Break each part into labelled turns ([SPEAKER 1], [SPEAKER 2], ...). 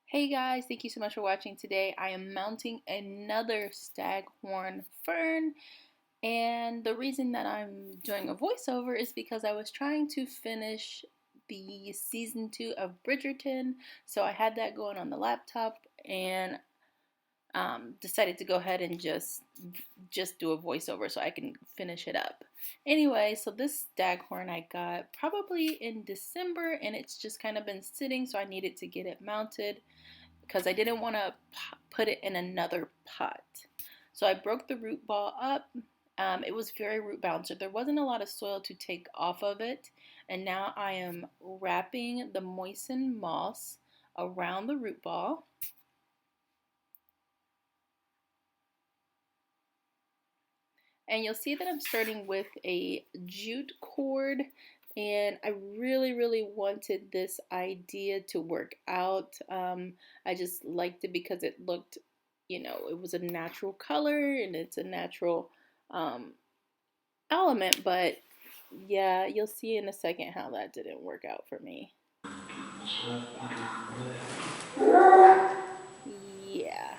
[SPEAKER 1] Hey guys, thank you so much for watching today. I am mounting another Staghorn Fern, and the reason that I'm doing a voiceover is because I was trying to finish the season 2 of Bridgerton, so I had that going on the laptop and decided to go ahead and just do a voiceover so I can finish it up. Anyway, so this Staghorn I got probably in December, and it's just kind of been sitting, so I needed to get it mounted because I didn't want to put it in another pot. So I broke the root ball up. It was very root bound, so there wasn't a lot of soil to take off of it. And now I am wrapping the moistened moss around the root ball. And you'll see that I'm starting with a jute cord, and I really wanted this idea to work out. I just liked it because it looked, it was a natural color and it's a natural element, but yeah, you'll see in a second how that didn't work out for me. Yeah,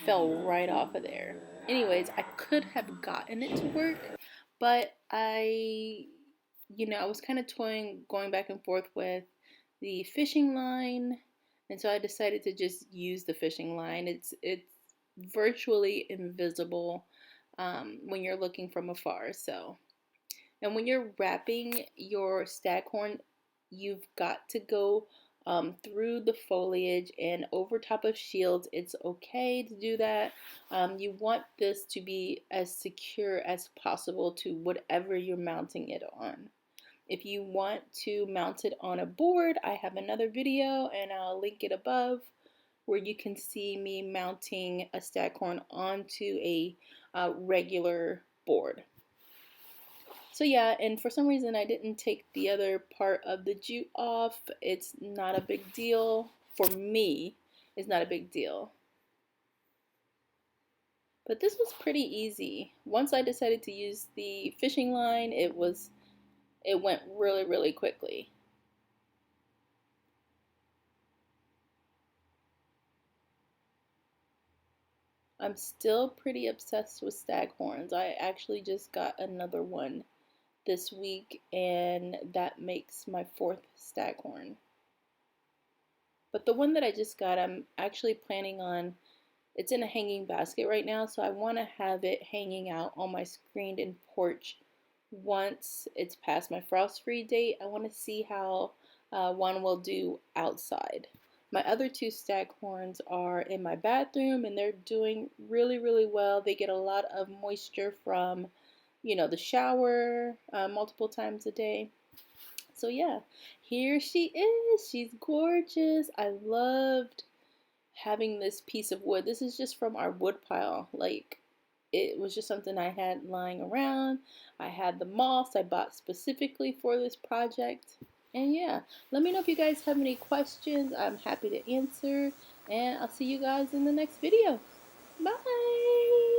[SPEAKER 1] fell right off of there. Anyways, I could have gotten it to work, but I was kind of toying, going back and forth with the fishing line, and so I decided to just use the fishing line. It's virtually invisible when you're looking from afar. So, and when you're wrapping your staghorn, you've got to go through the foliage and over top of shields. It's okay to do that. You want this to be as secure as possible to whatever you're mounting it on. If you want to mount it on a board, I have another video and I'll link it above where you can see me mounting a staghorn onto a regular board. So yeah, and for some reason I didn't take the other part of the jute off. It's not a big deal. For me, it's not a big deal. But this was pretty easy. Once I decided to use the fishing line, it went really quickly. I'm still pretty obsessed with staghorns. I actually just got another one this week, and that makes my 4th staghorn. But the one that I just got, I'm actually planning on, it's in a hanging basket right now, so I want to have it hanging out on my screened-in porch once it's past my frost-free date. I want to see how one will do outside. My other 2 staghorns are in my bathroom, and they're doing really well. They get a lot of moisture from the shower multiple times a day. So yeah, here she is. She's gorgeous. I loved having this piece of wood. This is just from our wood pile. Like, it was just something I had lying around. I had the moss I bought specifically for this project. And yeah, let me know if you guys have any questions. I'm happy to answer. And I'll see you guys in the next video. Bye!